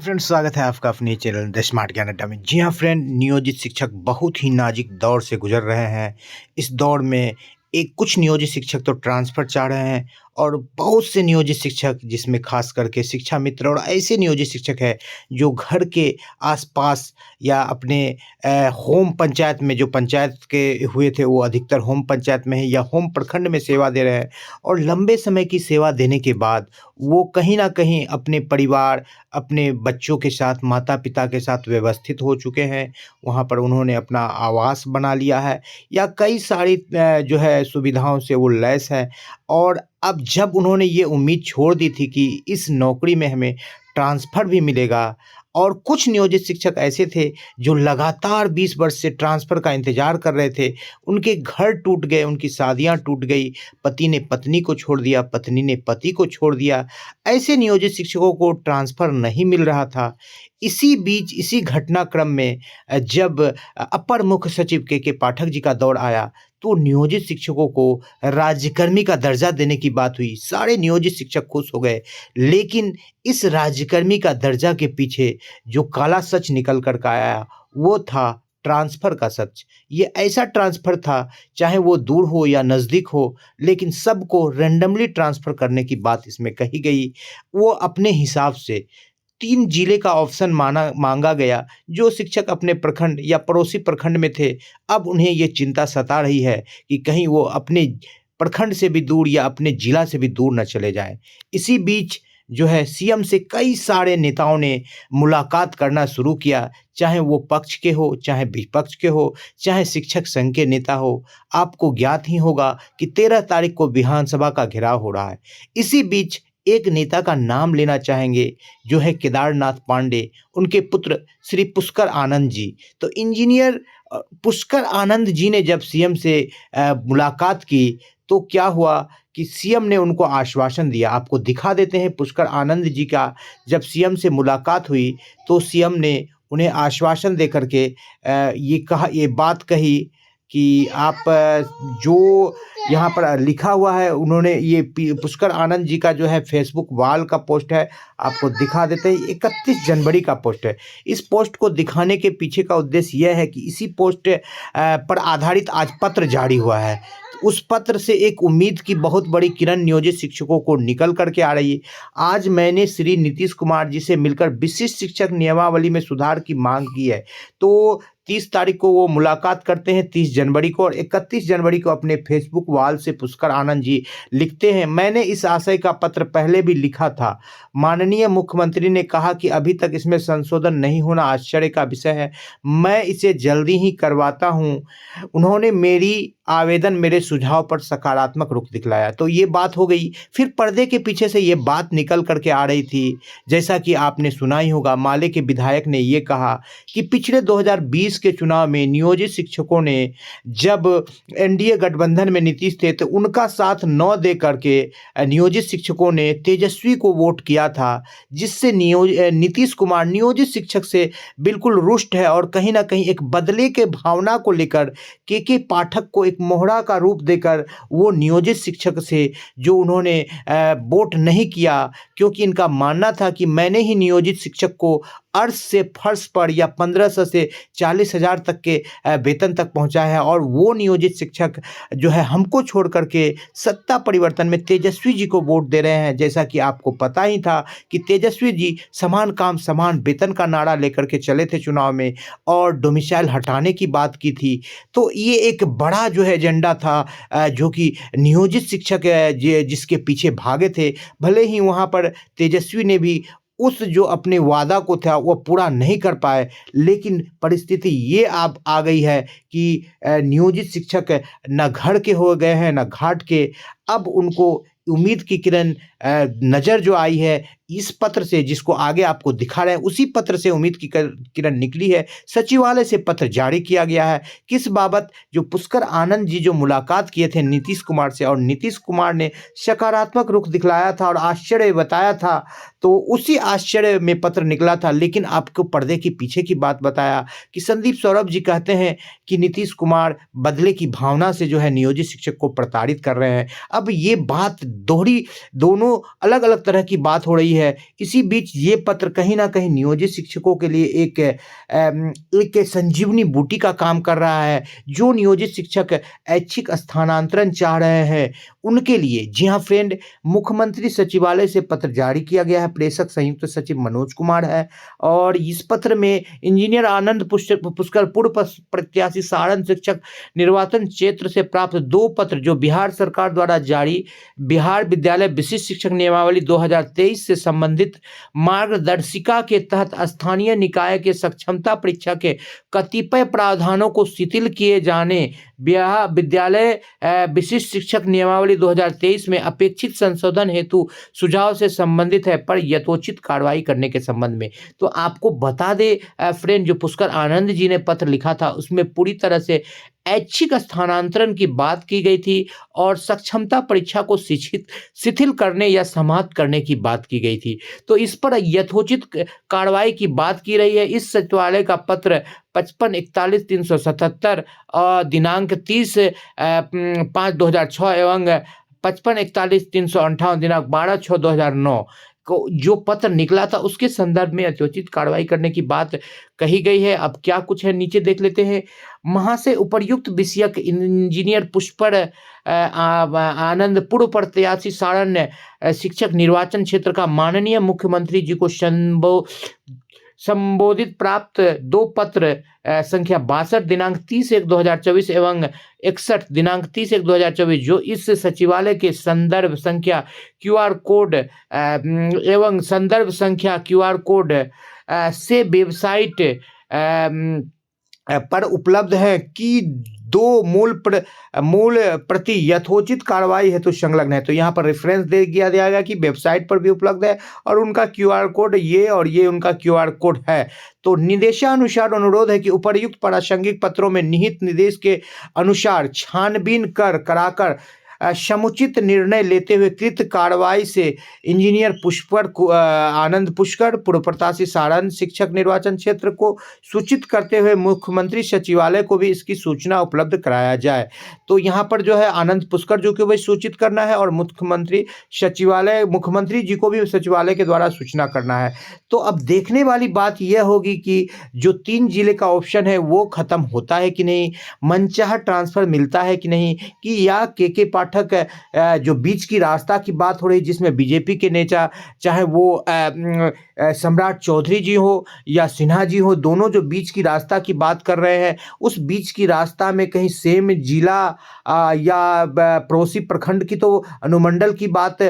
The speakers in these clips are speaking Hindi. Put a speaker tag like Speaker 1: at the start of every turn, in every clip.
Speaker 1: फ्रेंड्स, स्वागत है आपका अपने चैनल द स्मार्ट ज्ञान अड्डा में। जी हाँ फ्रेंड, नियोजित शिक्षक बहुत ही नाजुक दौर से गुजर रहे हैं। इस दौर में कुछ नियोजित शिक्षक तो ट्रांसफ़र चाह रहे हैं और बहुत से नियोजित शिक्षक, जिसमें खास करके शिक्षा मित्र और ऐसे नियोजित शिक्षक हैं जो घर के आसपास या अपने होम पंचायत में, जो पंचायत के हुए थे वो अधिकतर होम पंचायत में है या होम प्रखंड में सेवा दे रहे हैं। और लंबे समय की सेवा देने के बाद वो कहीं न कहीं अपने परिवार, अपने बच्चों के साथ, माता-पिता के साथ व्यवस्थित हो चुके हैं। वहाँ पर उन्होंने अपना आवास बना लिया है या कई सारी जो है सुविधाओं से वो लैस हैं। और अब जब उन्होंने ये उम्मीद छोड़ दी थी कि इस नौकरी में हमें ट्रांसफ़र भी मिलेगा, और कुछ नियोजित शिक्षक ऐसे थे जो लगातार 20 वर्ष से ट्रांसफ़र का इंतज़ार कर रहे थे। उनके घर टूट गए, उनकी शादियाँ टूट गई, पति ने पत्नी को छोड़ दिया, पत्नी ने पति को छोड़ दिया। ऐसे नियोजित शिक्षकों को ट्रांसफ़र नहीं मिल रहा था। इसी बीच, इसी घटनाक्रम में जब अपर मुख्य सचिव के पाठक जी का दौर आया, तो नियोजित शिक्षकों को राज्यकर्मी का दर्जा देने की बात हुई। सारे नियोजित शिक्षक खुश हो गए। लेकिन इस राज्यकर्मी का दर्जा के पीछे जो काला सच निकल कर के आया, वो था ट्रांसफ़र का सच। ये ऐसा ट्रांसफ़र था, चाहे वो दूर हो या नज़दीक हो, लेकिन सबको रैंडमली ट्रांसफ़र करने की बात इसमें कही गई। वो अपने हिसाब से 3 जिले का ऑप्शन माँगा गया। जो शिक्षक अपने प्रखंड या पड़ोसी प्रखंड में थे, अब उन्हें ये चिंता सता रही है कि कहीं वो अपने प्रखंड से भी दूर या अपने जिला से भी दूर न चले जाएँ। इसी बीच जो है सीएम से कई सारे नेताओं ने मुलाकात करना शुरू किया, चाहे वो पक्ष के हो, चाहे विपक्ष के हो, चाहे शिक्षक संघ के नेता हो। आपको ज्ञात ही होगा कि 13 तारीख को विधानसभा का घेराव हो रहा है। इसी बीच एक नेता का नाम लेना चाहेंगे, जो है केदारनाथ पांडे, उनके पुत्र श्री पुष्कर आनंद जी। तो इंजीनियर पुष्कर आनंद जी ने जब सीएम से मुलाकात की, तो क्या हुआ कि सीएम ने उनको आश्वासन दिया। आपको दिखा देते हैं पुष्कर आनंद जी का जब सीएम से मुलाकात हुई, तो सीएम ने उन्हें आश्वासन दे कर के ये बात कही कि आप जो यहाँ पर लिखा हुआ है, उन्होंने ये पुष्कर आनंद जी का जो है फेसबुक वॉल का पोस्ट है, आपको दिखा देते हैं। 31 जनवरी का पोस्ट है। इस पोस्ट को दिखाने के पीछे का उद्देश्य यह है कि इसी पोस्ट पर आधारित आज पत्र जारी हुआ है। तो उस पत्र से एक उम्मीद की बहुत बड़ी किरण नियोजित शिक्षकों को निकल करके आ रही है। आज मैंने श्री नीतीश कुमार जी से मिलकर विशिष्ट शिक्षक नियमावली में सुधार की मांग की है। तो 30 तारीख को वो मुलाकात करते हैं, 30 जनवरी को, और 31 जनवरी को अपने फेसबुक वॉल से पुष्कर आनंद जी लिखते हैं, मैंने इस आशय का पत्र पहले भी लिखा था। माननीय मुख्यमंत्री ने कहा कि अभी तक इसमें संशोधन नहीं होना आश्चर्य का विषय है। मैं इसे जल्दी ही करवाता हूँ। उन्होंने मेरी आवेदन, मेरे सुझाव पर सकारात्मक रुख दिखलाया। तो ये बात हो गई। फिर पर्दे के पीछे से ये बात निकल करके आ रही थी, जैसा कि आपने सुना ही होगा, माले के विधायक ने ये कहा कि पिछले 2020 के चुनाव में नियोजित शिक्षकों ने, जब एनडीए गठबंधन में नीतीश थे, तो उनका साथ न दे करके नियोजित शिक्षकों ने तेजस्वी को वोट किया था, जिससे नीतीश कुमार नियोजित शिक्षक से बिल्कुल रुष्ट है और कहीं ना कहीं एक बदले के भावना को लेकर के पाठक को एक मोहरा का रूप देकर वो नियोजित शिक्षक से जो उन्होंने वोट नहीं किया, क्योंकि इनका मानना था कि मैंने ही नियोजित शिक्षक को अर्श से फर्श पर या 1500 से 40,000 तक के वेतन तक पहुंचाया है, और वो नियोजित शिक्षक जो है हमको छोड़ करके सत्ता परिवर्तन में तेजस्वी जी को वोट दे रहे हैं। जैसा कि आपको पता ही था कि तेजस्वी जी समान काम समान वेतन का नारा लेकर के चले थे चुनाव में, और डोमिसाइल हटाने की बात की थी। तो ये एक बड़ा जो है एजेंडा था, जो कि नियोजित शिक्षक जिसके पीछे भागे थे। भले ही वहाँ पर तेजस्वी ने भी उस जो अपने वादा को था वो पूरा नहीं कर पाए, लेकिन परिस्थिति ये अब आ गई है कि नियोजित शिक्षक न घर के हो गए हैं न घाट के। अब उनको उम्मीद की किरण नज़र जो आई है इस पत्र से, जिसको आगे आपको दिखा रहे हैं, उसी पत्र से उम्मीद की किरण निकली है। सचिवालय से पत्र जारी किया गया है। किस बाबत? जो पुष्कर आनंद जी जो मुलाकात किए थे नीतीश कुमार से, और नीतीश कुमार ने सकारात्मक रुख दिखलाया था और आश्चर्य बताया था, तो उसी आश्चर्य में पत्र निकला था। लेकिन आपको पर्दे के पीछे की बात बताया कि संदीप सौरभ जी कहते हैं कि नीतीश कुमार बदले की भावना से जो है नियोजित शिक्षक को प्रताड़ित कर रहे हैं। अब ये बात दोहरी दोनों अलग-अलग तरह की बात हो रही है। इसी बीच ये पत्र कहीं न कहीं नियोजित शिक्षकों के लिए एक संजीवनी बूटी का काम कर रहा है। जो नियोजित शिक्षक ऐच्छिक स्थानांतरण चाह रहे हैं, उनके लिए जी हाँ फ्रेंड, मुख्यमंत्री सचिवालय से पत्र जारी किया गया है। प्रेषक संयुक्त सचिव मनोज कुमार है और इस पत्र में इंजीनियर आनंद पुष्कर पूर्व प्रत्याशी सारण शिक्षक निर्वाचन क्षेत्र से प्राप्त 2 पत्र जो बिहार सरकार द्वारा जारी बिहार विद्यालय विशिष्ट शिक्षक नियमावली 2023 से संबंधित मार्गदर्शिका के तहत स्थानीय निकाय के सक्षमता परीक्षा के कतिपय प्रावधानों को शिथिल किए जाने बिहार विद्यालय विशिष्ट शिक्षक नियमावली 2023 में अपेक्षित संशोधन हेतु सुझाव से संबंधित है पर यथोचित कार्रवाई करने के संबंध में। तो आपको बता दे फ्रेंड, जो पुष्कर आनंद जी ने पत्र लिखा था उसमें पूरी तरह से ऐच्छिक स्थानांतरण की बात की गई थी और सक्षमता परीक्षा को शिथिल करने या समाप्त करने की बात की गई थी। तो इस पर यथोचित कार्रवाई की बात की रही है। इस सचिवालय का पत्र 5541-377 दिनांक 30/5/2006 एवं 5541-358 दिनांक 12/6/2009 को जो पत्र निकला था उसके संदर्भ में यथोचित कार्रवाई करने की बात कही गई है। अब क्या कुछ है नीचे देख लेते हैं। महाशय, उपर्युक्त विषयक इंजीनियर पुष्कर आनंद पूर्व प्रत्याशी सारण शिक्षक निर्वाचन क्षेत्र का माननीय मुख्यमंत्री जी को संबोधित प्राप्त 2 पत्र संख्या 62 दिनांक 30/1/2024 एवं 61 दिनांक 30/1/2024 जो इस सचिवालय के संदर्भ संख्या QR कोड एवं संदर्भ संख्या QR कोड से वेबसाइट पर उपलब्ध है कि 2 मूल प्रति यथोचित कार्रवाई हेतु संलग्न है। तो यहाँ पर रेफरेंस दे दिया जाएगा कि वेबसाइट पर भी उपलब्ध है और उनका QR कोड ये और ये उनका QR कोड है। तो निर्देशानुसार अनुरोध है कि उपर्युक्त प्रासंगिक पत्रों में निहित निर्देश के अनुसार छानबीन कराकर समुचित निर्णय लेते हुए कृत कार्रवाई से इंजीनियर आनंद पुष्कर पूर्व प्रत्याशी सारण शिक्षक निर्वाचन क्षेत्र को सूचित करते हुए मुख्यमंत्री सचिवालय को भी इसकी सूचना उपलब्ध कराया जाए। तो यहाँ पर जो है आनंद पुष्कर जो कि वही सूचित करना है और मुख्यमंत्री जी को भी सचिवालय के द्वारा सूचना करना है। तो अब देखने वाली बात यह होगी कि जो 3 जिले का ऑप्शन है वो खत्म होता है कि नहीं, मनचाहा ट्रांसफर मिलता है कि नहीं, कि या के पाठक जो बीच की रास्ता की बात हो रही जिसमें बीजेपी के नेता चाहे वो सम्राट चौधरी जी हो या सिन्हा जी हो, दोनों जो बीच की रास्ता की बात कर रहे हैं, उस बीच की रास्ता में कहीं सेम जिला या पड़ोसी प्रखंड की तो अनुमंडल की बात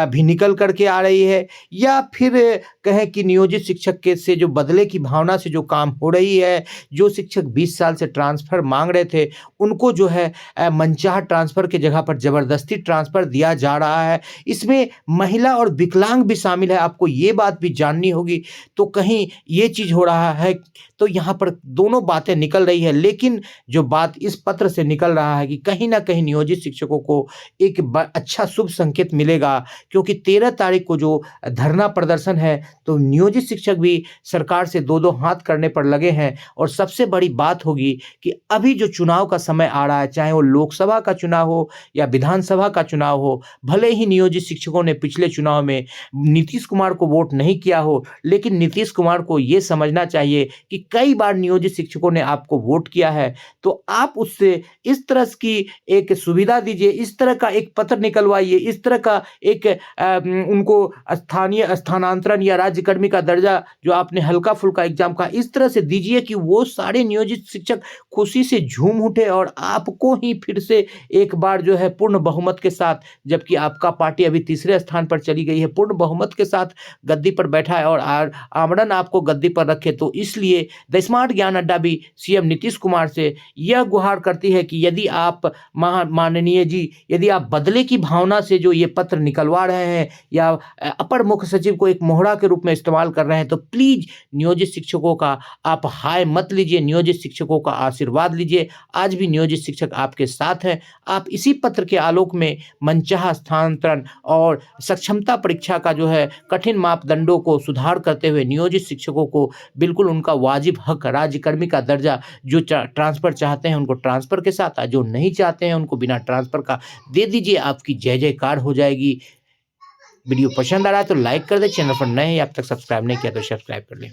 Speaker 1: भी निकल करके आ रही है, या फिर कहें कि नियोजित शिक्षक के से जो बदले की भावना से जो काम हो रही है, जो शिक्षक 20 साल से ट्रांसफर मांग रहे थे उनको जो है मनचाहा ट्रांसफर के जगह पर जबरदस्ती ट्रांसफर दिया जा रहा है। इसमें महिला और विकलांग भी शामिल है, आपको ये बात भी जाननी होगी। तो कहीं ये चीज हो रहा है, तो यहाँ पर दोनों बातें निकल रही है, लेकिन जो बात इस पत्र से निकल रहा है कि कहीं ना कहीं नियोजित शिक्षकों को एक अच्छा शुभ संकेत मिलेगा, क्योंकि 13 तारीख को जो धरना प्रदर्शन है तो नियोजित शिक्षक भी सरकार से 2-2 हाथ करने पर लगे हैं। और सबसे बड़ी बात होगी कि अभी जो चुनाव का समय आ रहा है, चाहे वो लोकसभा का चुनाव हो या विधानसभा का चुनाव हो, भले ही नियोजित शिक्षकों ने पिछले चुनाव में नीतीश कुमार को वोट नहीं किया हो, लेकिन नीतीश कुमार को ये समझना चाहिए कि कई बार नियोजित शिक्षकों ने आपको वोट किया है, तो आप उससे इस तरह की एक सुविधा दीजिए, इस तरह का एक पत्र निकलवाइए, इस तरह का एक उनको स्थानीय स्थानांतरण या राज्यकर्मी का दर्जा जो आपने हल्का फुल्का एग्जाम का इस तरह से दीजिए कि वो सारे नियोजित शिक्षक खुशी से झूम उठे और आपको ही फिर से एक बार जो है पूर्ण बहुमत के साथ, जबकि आपका पार्टी अभी तीसरे स्थान पर चली गई है, पूर्ण बहुमत के साथ गद्दी पर बैठा है और आमरण आपको गद्दी पर रखे। तो इसलिए द स्मार्ट ज्ञान अड्डा भी सीएम नीतीश कुमार से यह गुहार करती है कि यदि आप माननीय जी, यदि आप बदले की भावना से जो ये पत्र निकलवा रहे हैं या अपर मुख्य सचिव को एक मोहरा के रूप में इस्तेमाल कर रहे हैं, तो प्लीज नियोजित शिक्षकों का आप हाय मत लीजिए, नियोजित शिक्षकों का आशीर्वाद लीजिए। आज भी नियोजित शिक्षक आपके साथ हैं। आप इसी पत्र के आलोक में मनचाहा स्थानांतरण और सक्षमता परीक्षा का जो है कठिन मापदंडों को सुधार करते हुए नियोजित शिक्षकों को बिल्कुल उनका वाजिब वाजिब हक राज्यकर्मी का दर्जा जो ट्रांसफ़र चाहते हैं उनको ट्रांसफ़र के साथ, जो नहीं चाहते हैं उनको बिना ट्रांसफ़र का दे दीजिए, आपकी जय जयकार हो जाएगी। वीडियो पसंद आ रहा है तो लाइक कर दें, चैनल पर नए हैं अब तक सब्सक्राइब नहीं किया तो सब्सक्राइब कर लें।